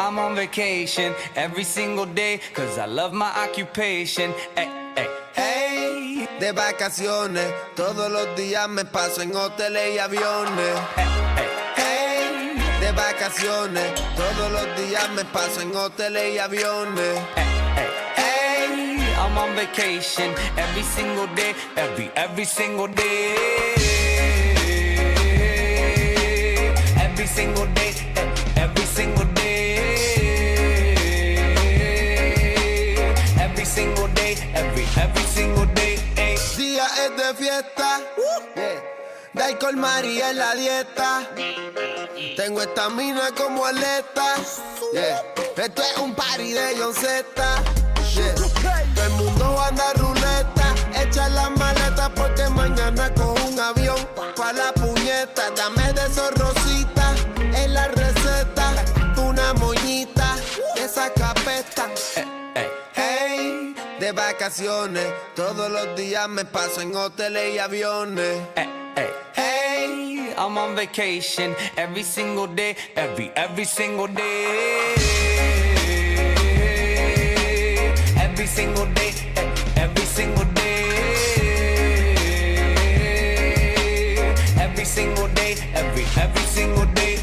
I'm on vacation every single day, cause I love my occupation. Hey, hey, hey. De vacaciones, todos los días me paso en hoteles y aviones. Hey, hey, Hey, de vacaciones, todos los días me paso en hoteles y aviones. hey, hey. I'm on vacation every single day, every single day. Every single day, every single day. Every single day, every single day. Hey. Día es de fiesta, yeah. De alcohol María en la dieta. Tengo estamina como atleta, yeah. Esto es un party de John Z, yeah. Todo el mundo anda ruleta. Echa las maletas porque mañana cojo un avión pa' la puñeta. Dame de esos rositas en la receta. Una moñita, esa capeta. Hey, de vacaciones, todos los días me paso en hoteles y aviones. Hey, I'm on vacation every single day, every single day. Every single day, every single day. Every single day, every single day.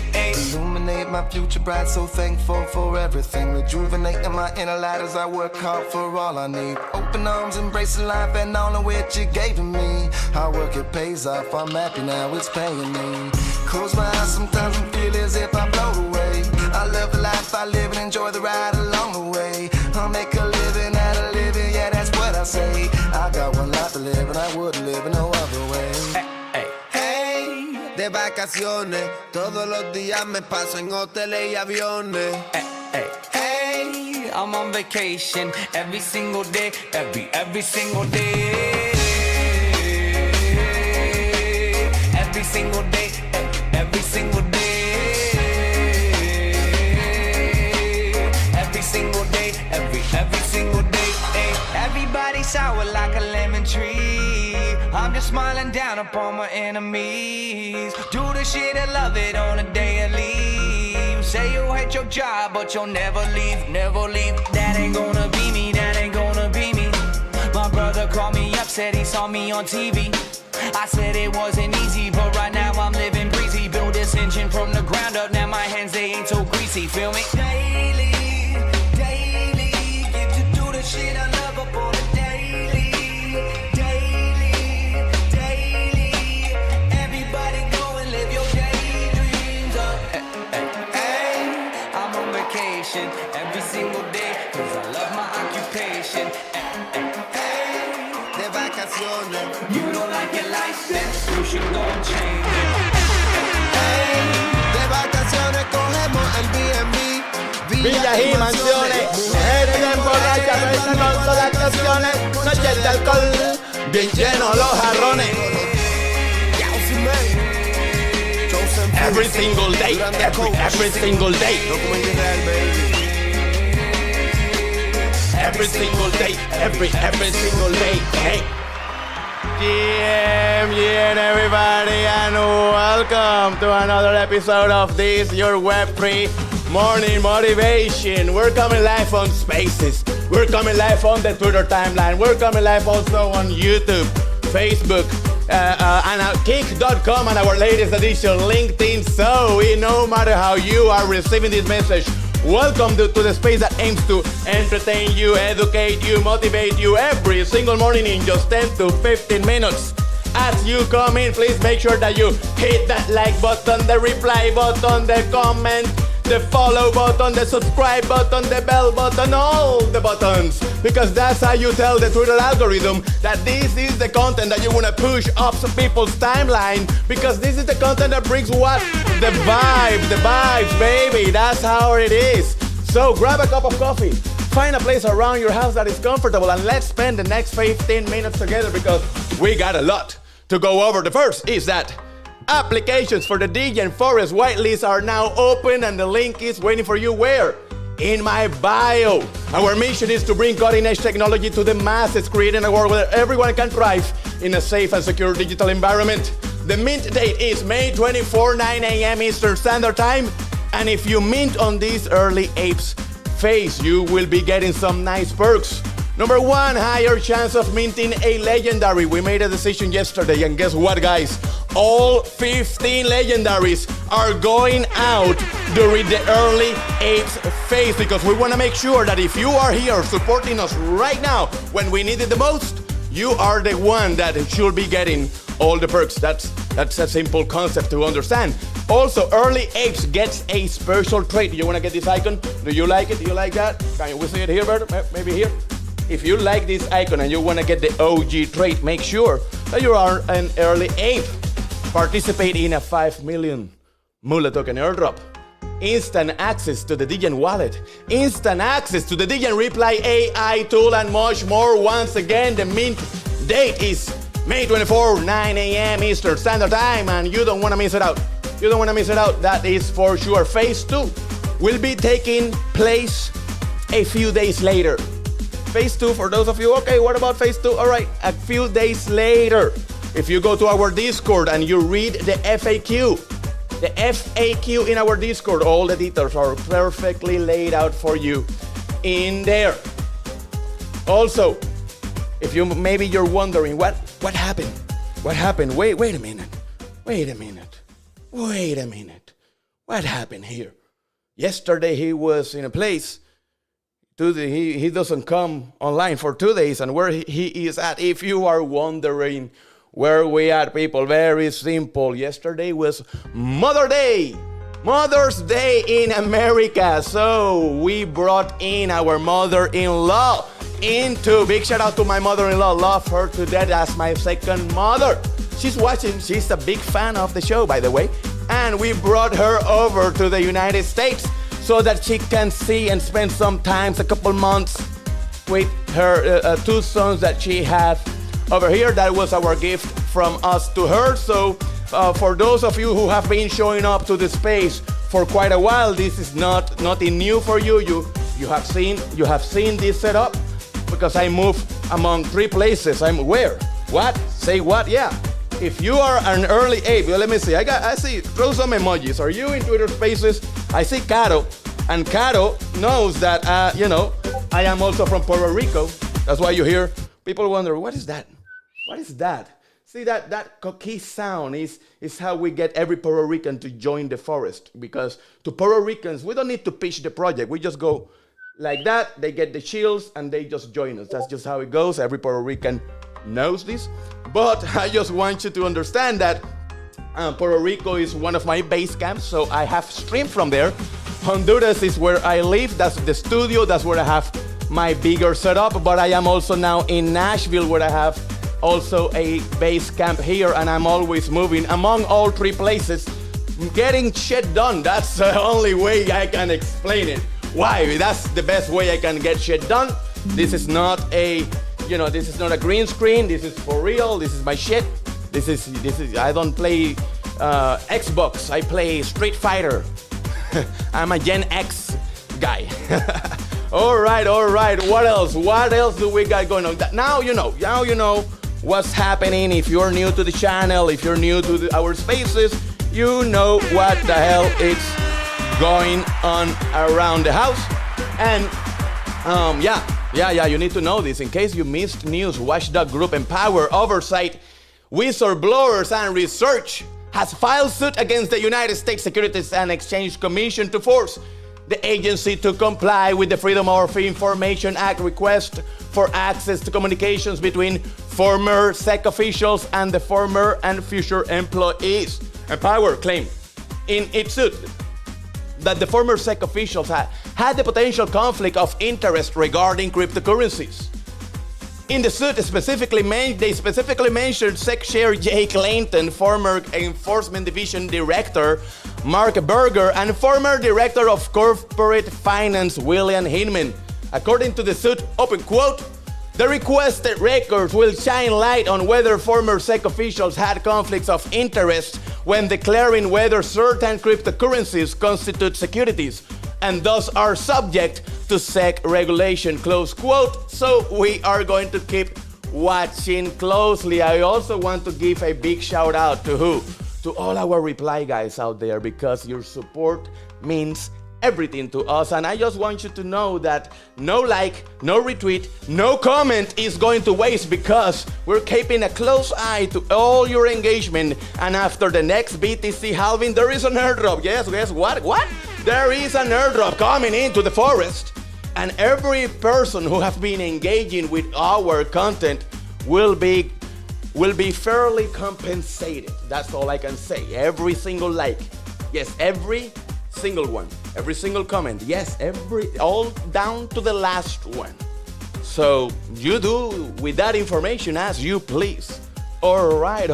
Illuminate my future bright, so thankful for everything. Rejuvenating my inner light as I work hard for all I need. Open arms, embracing life and all of which you gave to me. Hard work, it pays off, I'm happy now, it's paying me. Close my eyes sometimes and feel as if I float away. I love the life I live and enjoy the ride along the way. I'll make a living out of living, yeah, that's what I say. I got one life to live and I wouldn't live in no other way. De vacaciones, todos los días me paso en hoteles y aviones. Hey, I'm on vacation every single day, every single day. Every single day, every single day. Every single day, every single day. Everybody sour like a lemon tree. I'm just smiling down upon my enemies. Do the shit and love it on a daily. Say you hate your job, but you'll never leave, never leave. That ain't gonna be me, that ain't gonna be me. My brother called me up, said he saw me on TV. I said it wasn't easy, but right now I'm living breezy. Build this engine from the ground up, now my hands, they ain't so greasy, feel me? Daily, daily, get to do the shit I love up on a daily. Every single day, cause I love my occupation. De vacaciones, You don't like your license, you should go and change de vacaciones cogemos el B&B. Villas y mansiones, mujeres emborrachas, besan con todas las actuaciones, noches de alcohol, bien llenos los jarrones. Every single day, every single day. Every single day, every single day. Hey. Yeah, everybody, and welcome to another episode of this, your Web3 Morning Motivation. We're coming live on Spaces. We're coming live on the Twitter timeline. We're coming live also on YouTube, Facebook, and Kick.com and our latest edition, LinkedIn. So no matter how you are receiving this message, welcome to the space that aims to entertain you, educate you, motivate you every single morning in just 10 to 15 minutes. As you come in, please make sure that you hit that like button, the reply button, the comment, the follow button, the subscribe button, the bell button, all the buttons. Because that's how you tell the Twitter algorithm that this is the content that you want to push up to people's timeline. Because this is the content that brings what? The vibes, baby. That's how it is. So grab a cup of coffee, find a place around your house that is comfortable, and let's spend the next 15 minutes together because we got a lot to go over. The first is that applications for the DJ and Forest whitelist are now open and the link is waiting for you where? In my bio. Our mission is to bring cutting-edge technology to the masses, creating a world where everyone can thrive in a safe and secure digital environment. The mint date is May 24, 9 a.m. Eastern Standard Time, And if you mint on this early apes phase, you will be getting some nice perks. Number one, higher chance of minting a legendary. We made a decision yesterday, and guess what, guys? All 15 legendaries are going out during the early apes phase, because we want to make sure that if you are here supporting us right now when we need it the most, you are the one that should be getting all the perks. That's a simple concept to understand. Also, early apes gets a special trait. Do you want to get this icon? Do you like it? Do you like that? Can we see it here, Bert? Maybe here? If you like this icon and you want to get the OG trait, make sure that you are an early ape. Participate in a 5 million Moola token airdrop. Instant access to the Degen wallet. Instant access to the Degen reply AI tool and much more. Once again, the mint date is May 24, 9 a.m. Eastern Standard Time, and you don't want to miss it out. You don't want to miss it out. That is for sure. Phase 2 will be taking place a few days later. Phase 2, for those of you, okay, what about phase 2? All right, a few days later. If you go to our Discord and you read the FAQ in our Discord, all the details are perfectly laid out for you in there. Also, if you maybe you're wondering what happened? What happened? Wait a minute. What happened here? Yesterday he was in a place. He doesn't come online for 2 days, and where he is at. If you are wondering where we at, people, very simple. Yesterday was Mother's Day in America. So we brought in our mother-in-law into. Big shout out to my mother-in-law. Love her to death as my second mother. She's watching. She's a big fan of the show, by the way. And we brought her over to the United States so that she can see and spend some time, a couple months, with her 2 sons that she has over here. That was our gift from us to her. So for those of you who have been showing up to the space for quite a while, this is nothing new for you. You have seen this setup, because I move among 3 places. I'm where? What? Say what? Yeah. If you are an early ape, well, let me see. I see. Throw some emojis. Are you in Twitter Spaces? I see Caro, and Caro knows that I am also from Puerto Rico. That's why you hear people wonder, what is that? What is that? See, that coquille sound is how we get every Puerto Rican to join the forest. Because to Puerto Ricans, we don't need to pitch the project. We just go like that. They get the chills and they just join us. That's just how it goes. Every Puerto Rican knows this. But I just want you to understand that Puerto Rico is one of my base camps, so I have streamed from there. Honduras is where I live. That's the studio. That's where I have my bigger setup. But I am also now in Nashville, where I have also a base camp here, and I'm always moving among all 3 places, getting shit done. That's the only way I can explain it. Why? That's the best way I can get shit done. This is not a green screen. This is for real. This is my shit. This is. I don't play Xbox. I play Street Fighter. I'm a Gen X guy. All right. What else? What else do we got going on? Now you know what's happening. If you're new to the channel, if you're new to our spaces, you know what the hell is going on around the house. And you need to know this in case you missed news. Watchdog Group Empower Oversight, Whistleblowers and Research has filed suit against the United States Securities and Exchange Commission to force the agency to comply with the Freedom of Information Act request for access to communications between former SEC officials and the former and future employees. Empower claimed in its suit that the former SEC officials had the potential conflict of interest regarding cryptocurrencies. In the suit, they specifically mentioned SEC Chair Jay Clayton, former Enforcement Division Director Mark Berger, and former Director of Corporate Finance William Hinman. According to the suit, open quote, the requested records will shine light on whether former SEC officials had conflicts of interest when declaring whether certain cryptocurrencies constitute securities and thus are subject to SEC regulation, close quote. So we are going to keep watching closely. I also want to give a big shout out to who? to all our reply guys out there, because your support means everything to us. And I just want you to know that no like, no retweet, no comment is going to waste, because we're keeping a close eye to all your engagement. And after the next BTC halving, there is an airdrop. Yes, guess what? What? There is an airdrop coming into the forest. And every person who has been engaging with our content will be fairly compensated. That's all I can say. Every single like. Yes, every single one. Every single comment. Yes, all down to the last one. So you do with that information as you please. All right.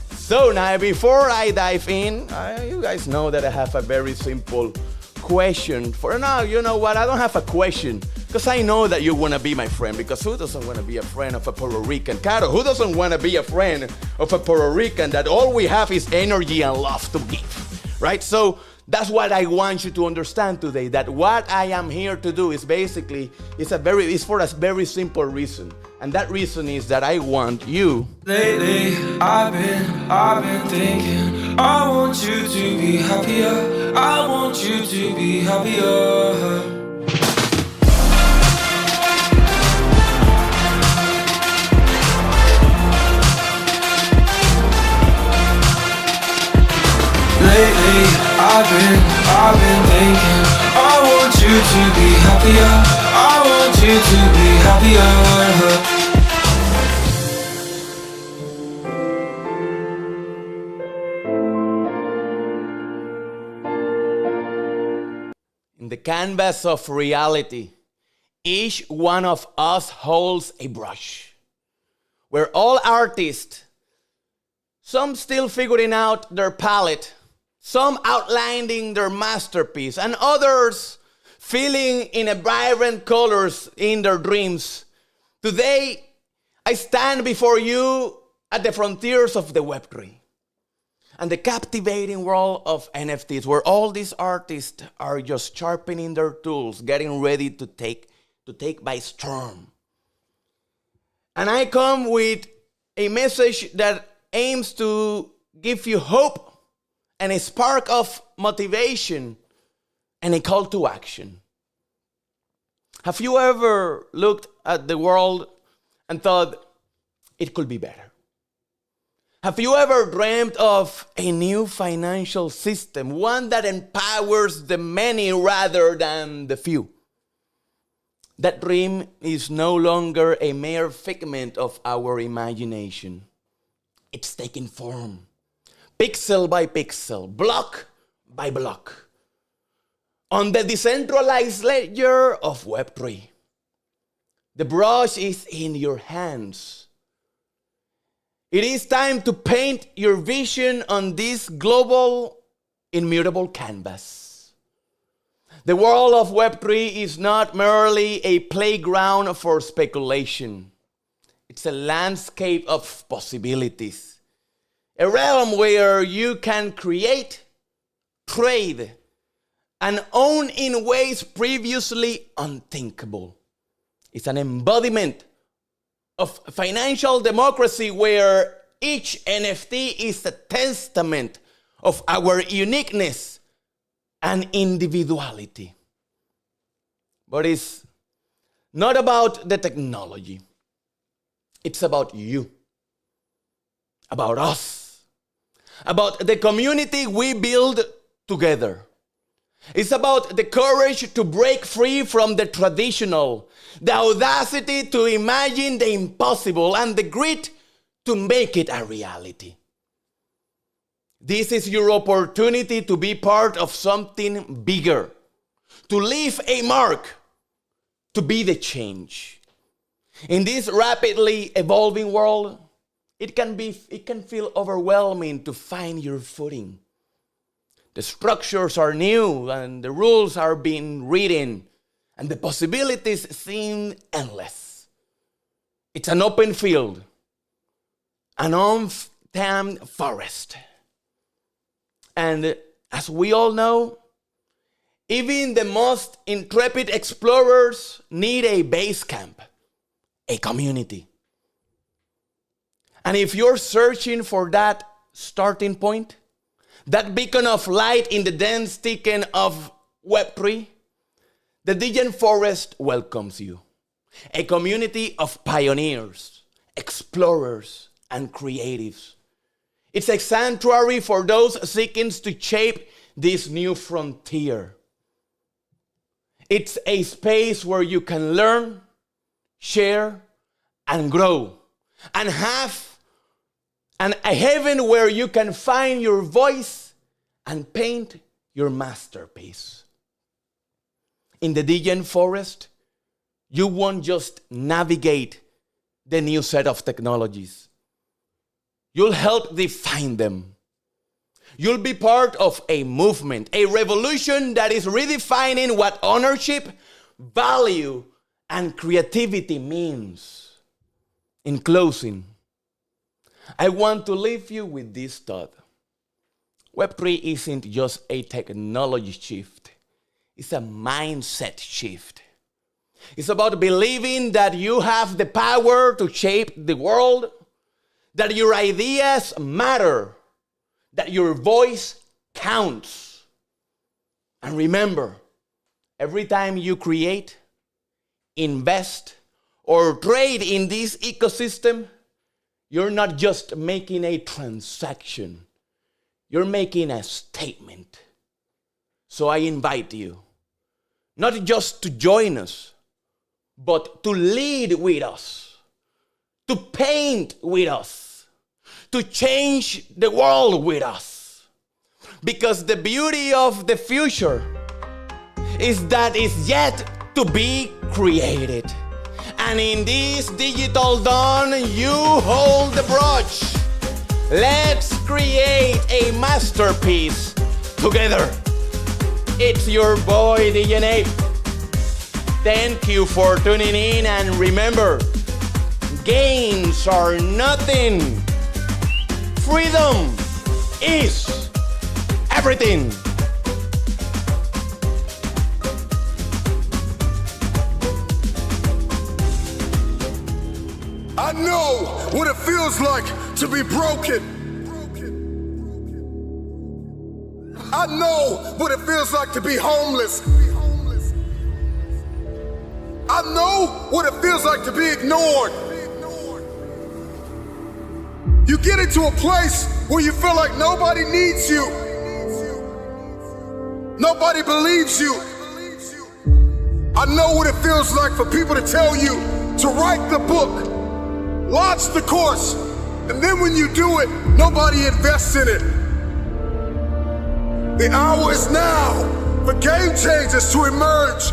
So now before I dive in, you guys know that I have a very simple question. For now, you know what? I don't have a question, because I know that you want to be my friend, because who doesn't want to be a friend of a Puerto Rican? Caro, who doesn't want to be a friend of a Puerto Rican that all we have is energy and love to give, right? So that's what I want you to understand today, that what I am here to do is basically, it's for a very simple reason. And that reason is that I want you. Lately, I've been thinking, I want you to be happier. I want you to be happier. Lately, I've been thinking, I want you to be happier. I want you to be happier. In the canvas of reality, each one of us holds a brush. We're all artists, some still figuring out their palette, some outlining their masterpiece, and others filling in a vibrant colors in their dreams. Today, I stand before you at the frontiers of the Web3 and the captivating world of NFTs, where all these artists are just sharpening their tools, getting ready to take by storm. And I come with a message that aims to give you hope and a spark of motivation and a call to action. Have you ever looked at the world and thought it could be better? Have you ever dreamed of a new financial system, one that empowers the many rather than the few? That dream is no longer a mere figment of our imagination. It's taking form, pixel by pixel, block by block, on the decentralized ledger of Web3. The brush is in your hands. It is time to paint your vision on this global, immutable canvas. The world of Web3 is not merely a playground for speculation. It's a landscape of possibilities, a realm where you can create, trade, and own in ways previously unthinkable. It's an embodiment of financial democracy where each NFT is a testament of our uniqueness and individuality. But it's not about the technology. It's about you, about us, about the community we build together. It's about the courage to break free from the traditional, the audacity to imagine the impossible, and the grit to make it a reality. This is your opportunity to be part of something bigger, to leave a mark, to be the change. In this rapidly evolving world, it can feel overwhelming to find your footing. The structures are new and the rules are being written, and the possibilities seem endless. It's an open field, an untamed forest. And as we all know, even the most intrepid explorers need a base camp, a community. And if you're searching for that starting point, that beacon of light in the dense thicket of Web3, the Digital Forest welcomes you. A community of pioneers, explorers, and creatives. It's a sanctuary for those seeking to shape this new frontier. It's a space where you can learn, share, and grow, and have a heaven where you can find your voice and paint your masterpiece. In the Digital Forest, you won't just navigate the new set of technologies. You'll help define them. You'll be part of a movement, a revolution that is redefining what ownership, value, and creativity means. In closing, I want to leave you with this thought. Web3 isn't just a technology shift. It's a mindset shift. It's about believing that you have the power to shape the world, that your ideas matter, that your voice counts. And remember, every time you create, invest, or trade in this ecosystem, you're not just making a transaction. You're making a statement. So I invite you, not just to join us, but to lead with us, to paint with us, to change the world with us. Because the beauty of the future is that it's yet to be created. And in this digital dawn, you hold the brush. Let's create a masterpiece together. It's your boy, DJ. Thank you for tuning in, and remember, gains are nothing. Freedom is everything. I know what it feels like to be broken. I know what it feels like to be homeless. I know what it feels like to be ignored. You get into a place where you feel like nobody needs you. Nobody believes you. I know what it feels like for people to tell you to write the book, launch the course, and then when you do it, nobody invests in it. The hour is now for game changers to emerge,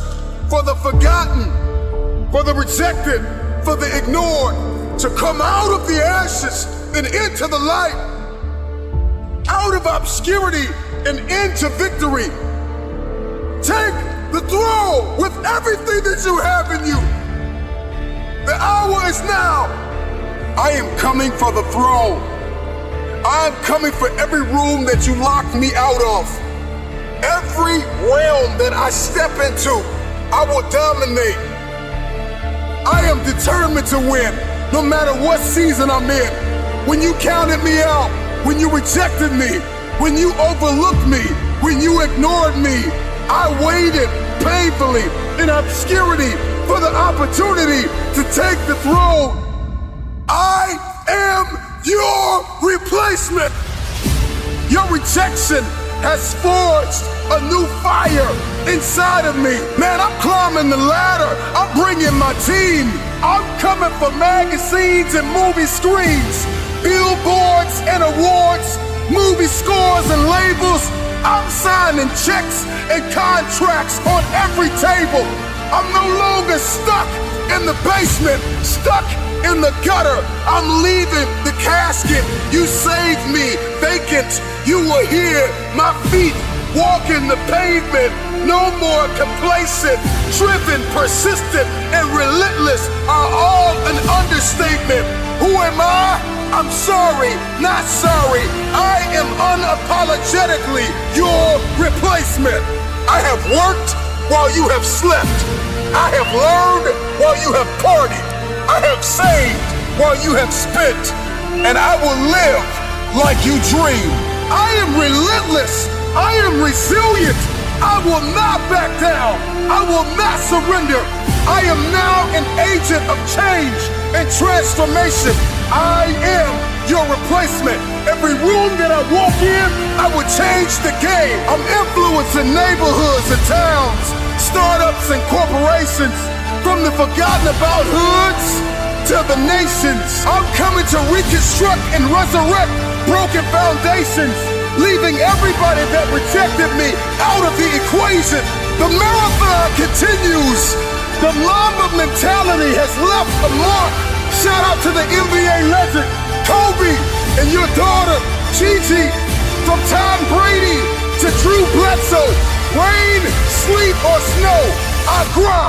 for the forgotten, for the rejected, for the ignored, to come out of the ashes and into the light, out of obscurity and into victory. Take the throne with everything that you have in you. The hour is now. I am coming for the throne. I am coming for every room that you locked me out of. Every realm that I step into, I will dominate. I am determined to win, no matter what season I'm in. When you counted me out, when you rejected me, when you overlooked me, when you ignored me, I waited painfully in obscurity for the opportunity to take the throne. I am your replacement. Your rejection has forged a new fire inside of me. Man, I'm climbing the ladder. I'm bringing my team. I'm coming for magazines and movie screens, billboards and awards, movie scores and labels. I'm signing checks and contracts on every table. I'm no longer stuck in the basement, stuck in the gutter. I'm leaving the casket. You saved me vacant. You were here, my feet walking the pavement. No more complacent, driven, persistent, and relentless are all an understatement. Who am I? I'm sorry, not sorry. I am unapologetically your replacement. I have worked while you have slept. I have learned while you have partied. I have saved while you have spent. And I will live like you dream. I am relentless. I am resilient. I will not back down. I will not surrender. I am now an agent of change and transformation. I am your replacement. Every room that I walk in, I will change the game. I'm influencing neighborhoods and towns, startups and corporations, from the forgotten about hoods to the nations. I'm coming to reconstruct and resurrect broken foundations, leaving everybody that rejected me out of the equation. The marathon continues. The Mamba mentality has left a mark. Shout out to the NBA legend, Kobe, and your daughter, Gigi. From Tom Brady to Drew Bledsoe. Rain, sleet, or snow, I grind.